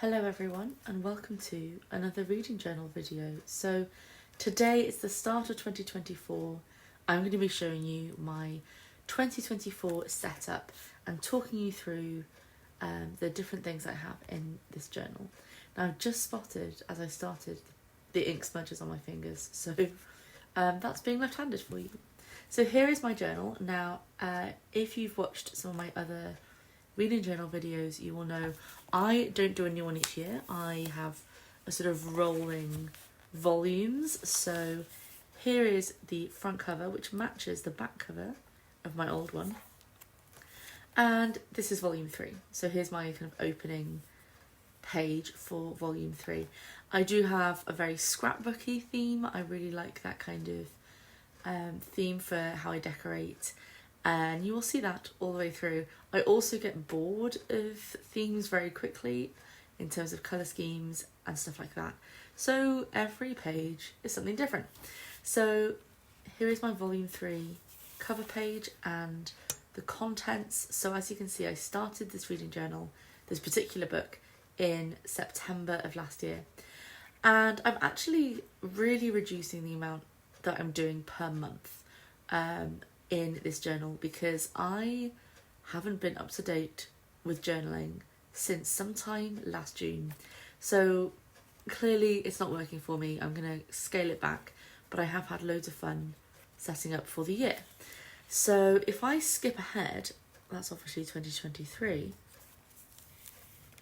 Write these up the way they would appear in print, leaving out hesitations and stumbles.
Hello everyone and welcome to another reading journal video. So today is the start of 2024. I'm going to be showing you my 2024 setup and talking you through the different things I have in this journal. Now I've just spotted as I started the ink smudges on my fingers, so that's being left-handed for you. So here is my journal. Now if you've watched some of my other reading journal videos, you will know I don't do a new one each year. I have a sort of rolling volumes. So here is the front cover, which matches the back cover of my old one. And this is volume 3. So here's my kind of opening page for volume 3. I do have a very scrapbooky theme. I really like that kind of theme for how I decorate. And you will see that all the way through. I also get bored of themes very quickly in terms of colour schemes and stuff like that. So every page is something different. So here is my volume 3 cover page and the contents. So as you can see, I started this reading journal, this particular book, in September of last year. And I'm actually really reducing the amount that I'm doing per month in this journal, because I haven't been up to date with journaling since sometime last June. So clearly it's not working for me. I'm going to scale it back, but I have had loads of fun setting up for the year. So if I skip ahead, that's obviously 2023.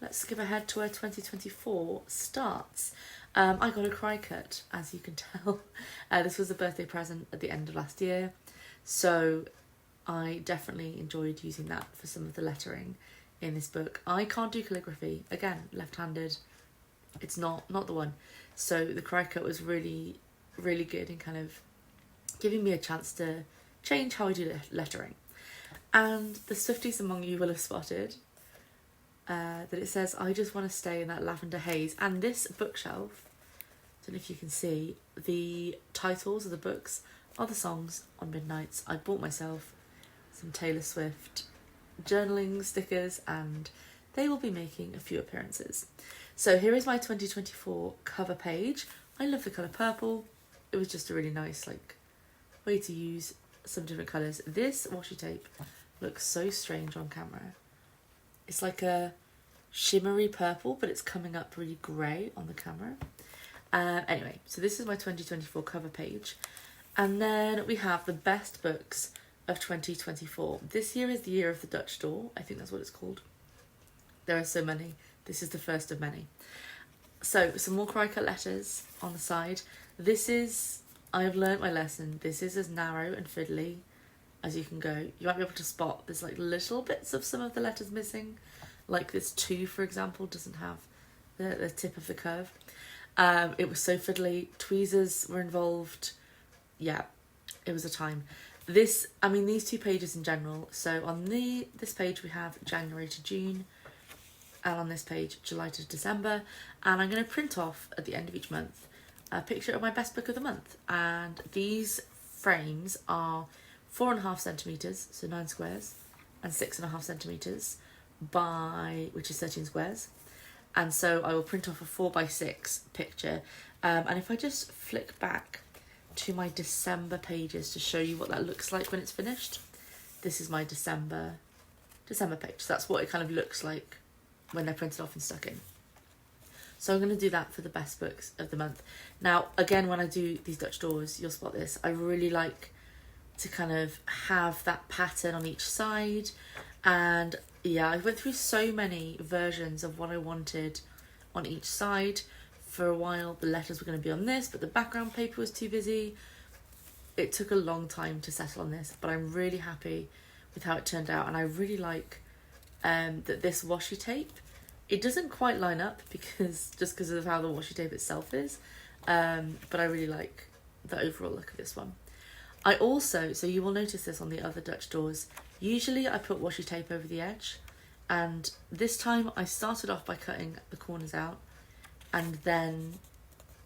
Let's skip ahead to where 2024 starts. I got a cry cut, as you can tell. This was a birthday present at the end of last year. So I definitely enjoyed using that for some of the lettering in this book. I can't do calligraphy. Again, left-handed. It's not the one. So the cry cut was really, really good in kind of giving me a chance to change how I do lettering. And the Swifties among you will have spotted that it says, "I just want to stay in that lavender haze." And this bookshelf, I don't know if you can see, the titles of the books are the songs on Midnights. I bought myself some Taylor Swift journaling stickers and they will be making a few appearances. So here is my 2024 cover page. I love the colour purple. It was just a really nice way to use some different colours. This washi tape looks so strange on camera. It's like a shimmery purple, but it's coming up really grey on the camera. Anyway, so this is my 2024 cover page. And then we have the best books of 2024. This year is the year of the Dutch door. I think that's what it's called. There are so many. This is the first of many. So some more cry cut letters on the side. This is, I've learnt my lesson. This is as narrow and fiddly as you can go. You might be able to spot there's little bits of some of the letters missing. Like this 2, for example, doesn't have the tip of the curve. It was so fiddly. Tweezers were involved. Yeah, it was a time. These 2 pages in general. So on this page we have January to June, and on this page July to December. And I'm going to print off at the end of each month a picture of my best book of the month. And these frames are 4.5 centimetres, so 9 squares, and 6.5 centimetres which is 13 squares. And so I will print off a 4x6 picture. And if I just flick back to my December pages to show you what that looks like when it's finished. This is my December page. So that's what it kind of looks like when they're printed off and stuck in. So I'm going to do that for the best books of the month. Now, again, when I do these Dutch doors, you'll spot this. I really like to kind of have that pattern on each side. And yeah, I went through so many versions of what I wanted on each side. For a while the letters were going to be on this, but the background paper was too busy. It took a long time to settle on this, but I'm really happy with how it turned out. And I really like that this washi tape, it doesn't quite line up because of how the washi tape itself is, but I really like the overall look of this one. I also, so you will notice this on the other Dutch doors, usually I put washi tape over the edge, and this time I started off by cutting the corners out and then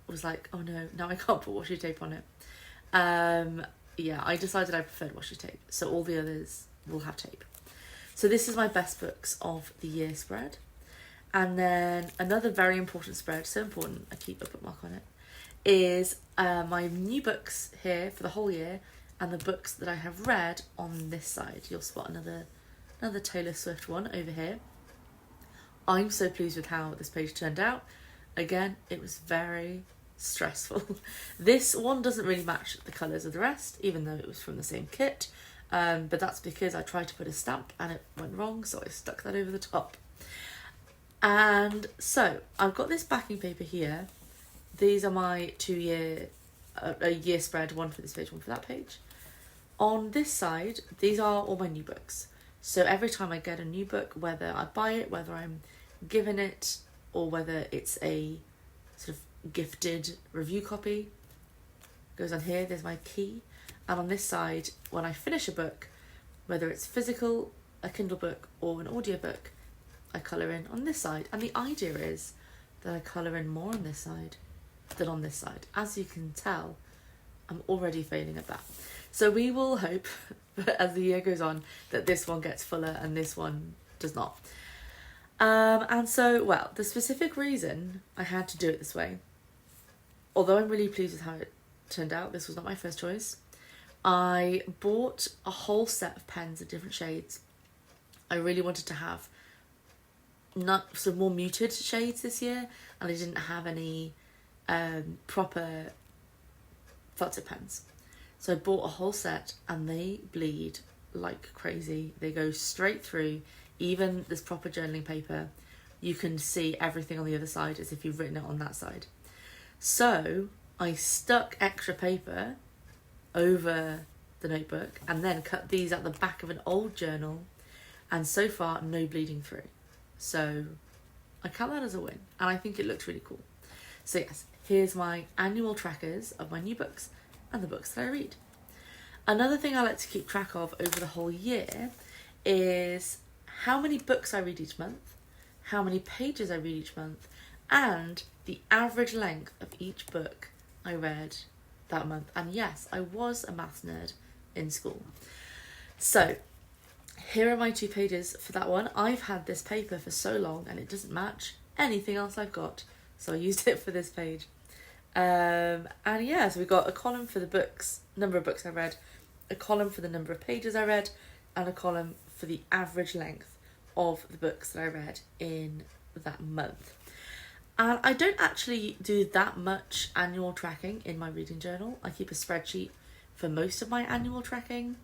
was like, oh no, now I can't put washi tape on it. Yeah, I decided I preferred washi tape, so all the others will have tape. So this is my best books of the year spread. And then another very important spread, so important I keep a bookmark on it, is my new books here for the whole year and the books that I have read on this side. You'll spot another Taylor Swift one over here. I'm so pleased with how this page turned out. Again, it was very stressful. This one doesn't really match the colours of the rest, even though it was from the same kit, but that's because I tried to put a stamp and it went wrong, so I stuck that over the top. And so I've got this backing paper here. These are my a year spread, one for this page, one for that page. On this side, these are all my new books. So every time I get a new book, whether I buy it, whether I'm given it, or whether it's a sort of gifted review copy, goes on here. There's my key. And on this side, when I finish a book, whether it's physical, a Kindle book, or an audiobook, I colour in on this side. And the idea is that I colour in more on this side than on this side. As you can tell, I'm already failing at that. So we will hope, as the year goes on, that this one gets fuller and this one does not. And so, well, the specific reason I had to do it this way, although I'm really pleased with how it turned out, this was not my first choice. I bought a whole set of pens of different shades. I really wanted to have some more muted shades this year, and I didn't have any proper felt tip pens. So I bought a whole set, and they bleed like crazy. They go straight through. Even this proper journaling paper, you can see everything on the other side as if you've written it on that side. So I stuck extra paper over the notebook and then cut these at the back of an old journal, and so far no bleeding through. So I count that as a win, and I think it looks really cool. So yes, here's my annual trackers of my new books and the books that I read. Another thing I like to keep track of over the whole year is how many books I read each month, how many pages I read each month, and the average length of each book I read that month. And yes, I was a maths nerd in school. So here are my 2 pages for that one. I've had this paper for so long and it doesn't match anything else I've got, so I used it for this page. And yeah, so we've got a column for the books, number of books I read, a column for the number of pages I read, and a column for the average length of the books that I read in that month. And I don't actually do that much annual tracking in my reading journal. I keep a spreadsheet for most of my annual tracking,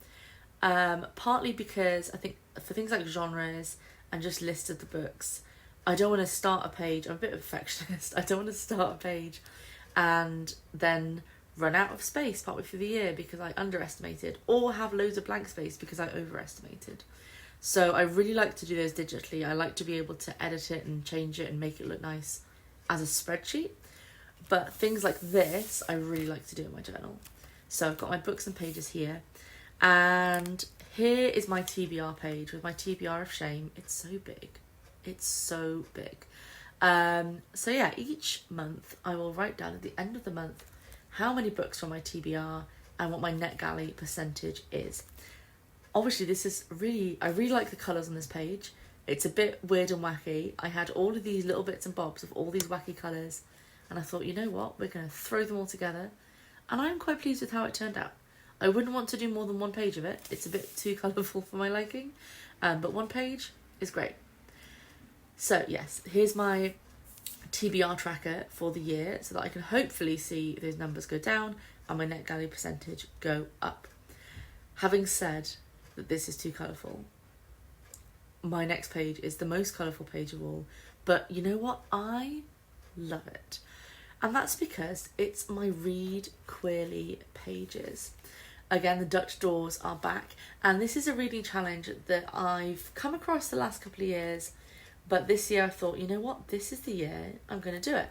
partly because I think for things like genres and just lists of the books, I don't want to start a page. I'm a bit of a perfectionist. I don't want to start a page and then run out of space partway through the year because I underestimated, or have loads of blank space because I overestimated. So I really like to do those digitally. I like to be able to edit it and change it and make it look nice as a spreadsheet. But things like this, I really like to do in my journal. So I've got my books and pages here. And here is my TBR page with my TBR of shame. It's so big. It's so big. So yeah, each month I will write down at the end of the month how many books from my TBR and what my NetGalley percentage is. Obviously this is I really like the colours on this page. It's a bit weird and wacky. I had all of these little bits and bobs of all these wacky colours, and I thought, you know what, we're going to throw them all together, and I'm quite pleased with how it turned out. I wouldn't want to do more than one page of it. It's a bit too colourful for my liking, but one page is great. So yes, here's my TBR tracker for the year so that I can hopefully see those numbers go down and my NetGalley percentage go up. Having said that this is too colourful, my next page is the most colourful page of all, but you know what? I love it. And that's because it's my Read Queerly pages. Again, the Dutch doors are back, and this is a reading challenge that I've come across the last couple of years, but this year I thought, you know what, this is the year I'm going to do it.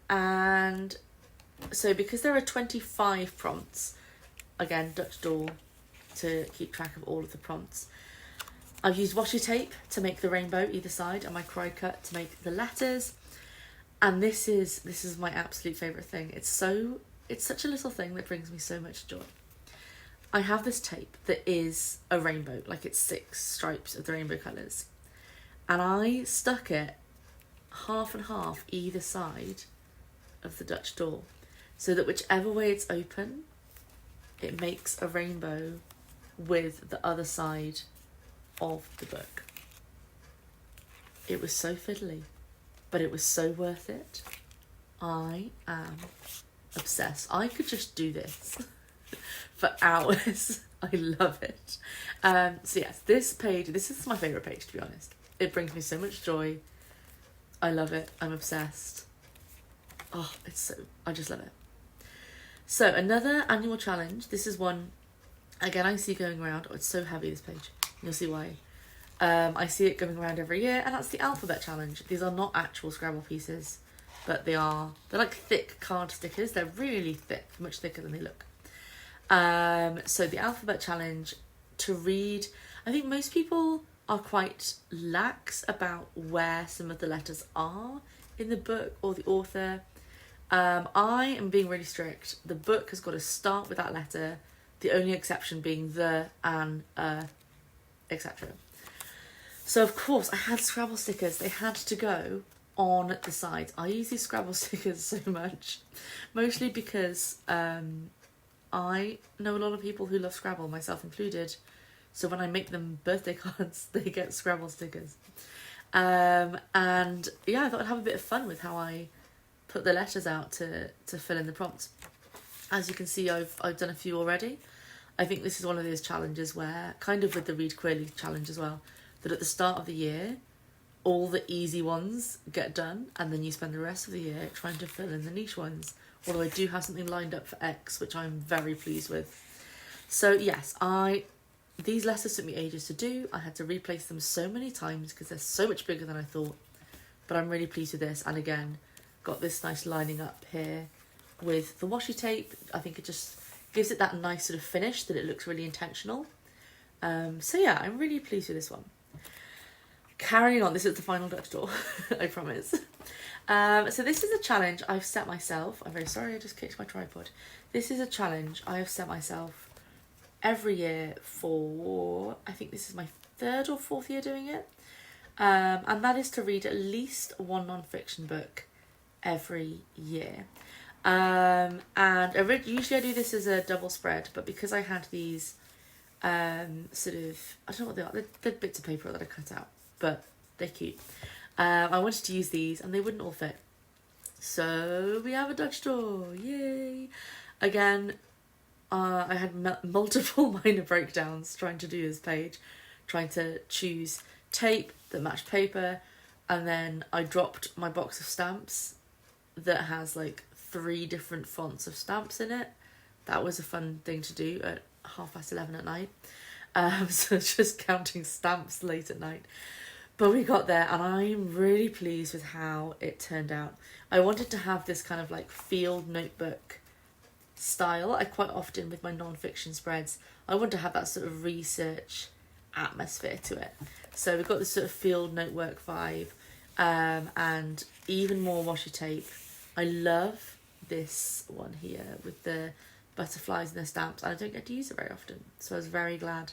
And so because there are 25 prompts, again, Dutch door to keep track of all of the prompts, I've used washi tape to make the rainbow either side and my cry cut to make the letters. And this is my absolute favourite thing. It's such a little thing that brings me so much joy. I have this tape that is a rainbow, like it's 6 stripes of the rainbow colours. and I stuck it half and half either side of the Dutch door, so that whichever way it's open, it makes a rainbow with the other side of the book. It was so fiddly, but it was so worth it. I am obsessed. I could just do this for hours. I love it. So yes, this page, this is my favourite page, to be honest. It brings me so much joy. I love it. I'm obsessed. Oh, I just love it. So another annual challenge. This is one, again, I see going around. Oh, it's so heavy, this page. You'll see why. I see it going around every year, and that's the alphabet challenge. These are not actual Scrabble pieces, but they're like thick card stickers. They're really thick, much thicker than they look. So the alphabet challenge, to read, I think most people are quite lax about where some of the letters are in the book or the author. I am being really strict. The book has got to start with that letter, the only exception being the, and, etc. So of course I had Scrabble stickers. They had to go on the sides. I use these Scrabble stickers so much, mostly because I know a lot of people who love Scrabble, myself included. So when I make them birthday cards, they get Scrabble stickers. And yeah, I thought I'd have a bit of fun with how I put the letters out to fill in the prompts. As you can see, I've done a few already. I think this is one of those challenges where, kind of with the Read Queerly challenge as well, that at the start of the year, all the easy ones get done, and then you spend the rest of the year trying to fill in the niche ones. Although I do have something lined up for X, which I'm very pleased with. So yes, these letters took me ages to do. I had to replace them so many times because they're so much bigger than I thought. But I'm really pleased with this. And again, got this nice lining up here with the washi tape. I think it just gives it that nice sort of finish that it looks really intentional. So yeah, I'm really pleased with this one. Carrying on, this is the final Dutch door, I promise. So this is a challenge I've set myself. I'm very sorry, I just kicked my tripod. This is a challenge I have set myself every year for, I think this is my 3rd or 4th year doing it. And that is to read at least one non-fiction book every year. And usually I do this as a double spread, but because I had these sort of, I don't know what they are, they're bits of paper that I cut out, but they're cute. I wanted to use these and they wouldn't all fit. So we have a Dutch door, yay! Again, I had multiple minor breakdowns trying to do this page, trying to choose tape that matched paper, and then I dropped my box of stamps that has like 3 different fonts of stamps in it. That was a fun thing to do at 11:30 at night. So just counting stamps late at night. But we got there and I'm really pleased with how it turned out. I wanted to have this kind of like field notebook style. I quite often with my non-fiction spreads, I want to have that sort of research atmosphere to it. So we've got this sort of field notebook vibe, and even more washi tape. I love this one here with the butterflies and the stamps, and I don't get to use it very often, so I was very glad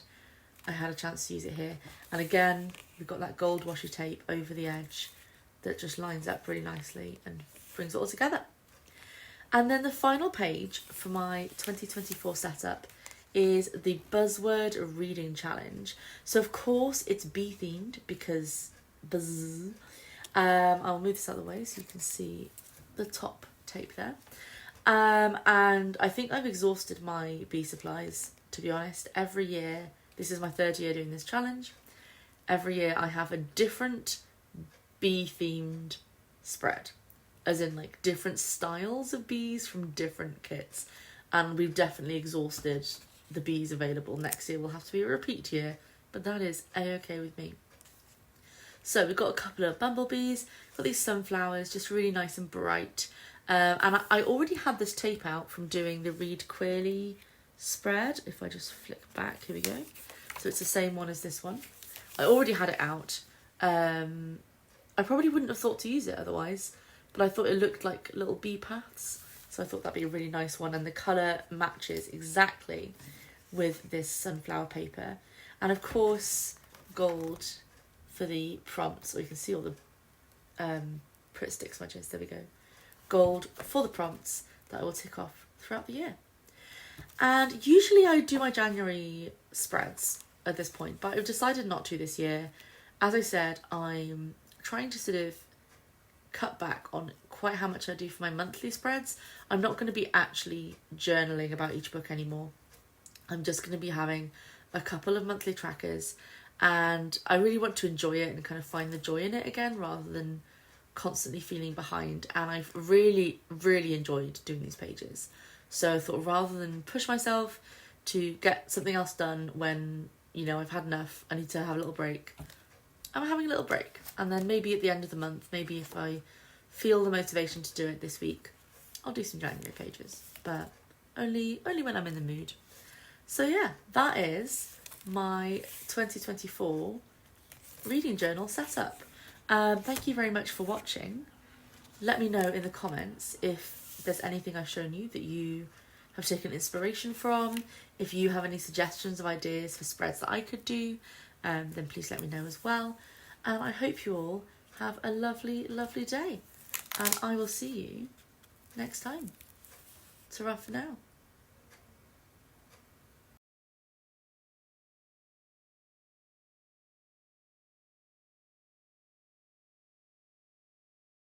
I had a chance to use it here. And again, we've got that gold washi tape over the edge that just lines up really nicely and brings it all together. And then the final page for my 2024 setup is the Buzzword reading challenge. So of course it's bee themed because buzz. I'll move this out of the way so you can see the top tape there. And I think I've exhausted my bee supplies, to be honest. Every year, this is my 3rd year doing this challenge. Every year I have a different bee themed spread, as in like different styles of bees from different kits. And we've definitely exhausted the bees available. Next year will have to be a repeat year, but that is a-okay with me. So we've got a couple of bumblebees, got these sunflowers, just really nice and bright. And I already had this tape out from doing the Read Queerly spread. If I just flick back, here we go. So it's the same one as this one. I already had it out. I probably wouldn't have thought to use it otherwise, but I thought it looked like little bee paths. So I thought that'd be a really nice one. And the colour matches exactly with this sunflower paper. And of course, gold for the prompts, or you can see all the Pritt stick smudges, there we go. Gold for the prompts that I will tick off throughout the year. And usually I do my January spreads at this point, but I've decided not to this year. As I said, I'm trying to sort of cut back on quite how much I do for my monthly spreads. I'm not going to be actually journaling about each book anymore. I'm just going to be having a couple of monthly trackers, and I really want to enjoy it and kind of find the joy in it again rather than constantly feeling behind. And I've really enjoyed doing these pages, so I thought rather than push myself to get something else done when, you know, I've had enough, I need to have a little break. I'm having a little break, and then maybe at the end of the month, maybe if I feel the motivation to do it this week, I'll do some January pages, but only when I'm in the mood. So yeah, that is my 2024 reading journal setup. Thank you very much for watching. Let me know in the comments if there's anything I've shown you that you have taken inspiration from. If you have any suggestions of ideas for spreads that I could do, then please let me know as well. And I hope you all have a lovely day, and I will see you next time. Ta-ra for now.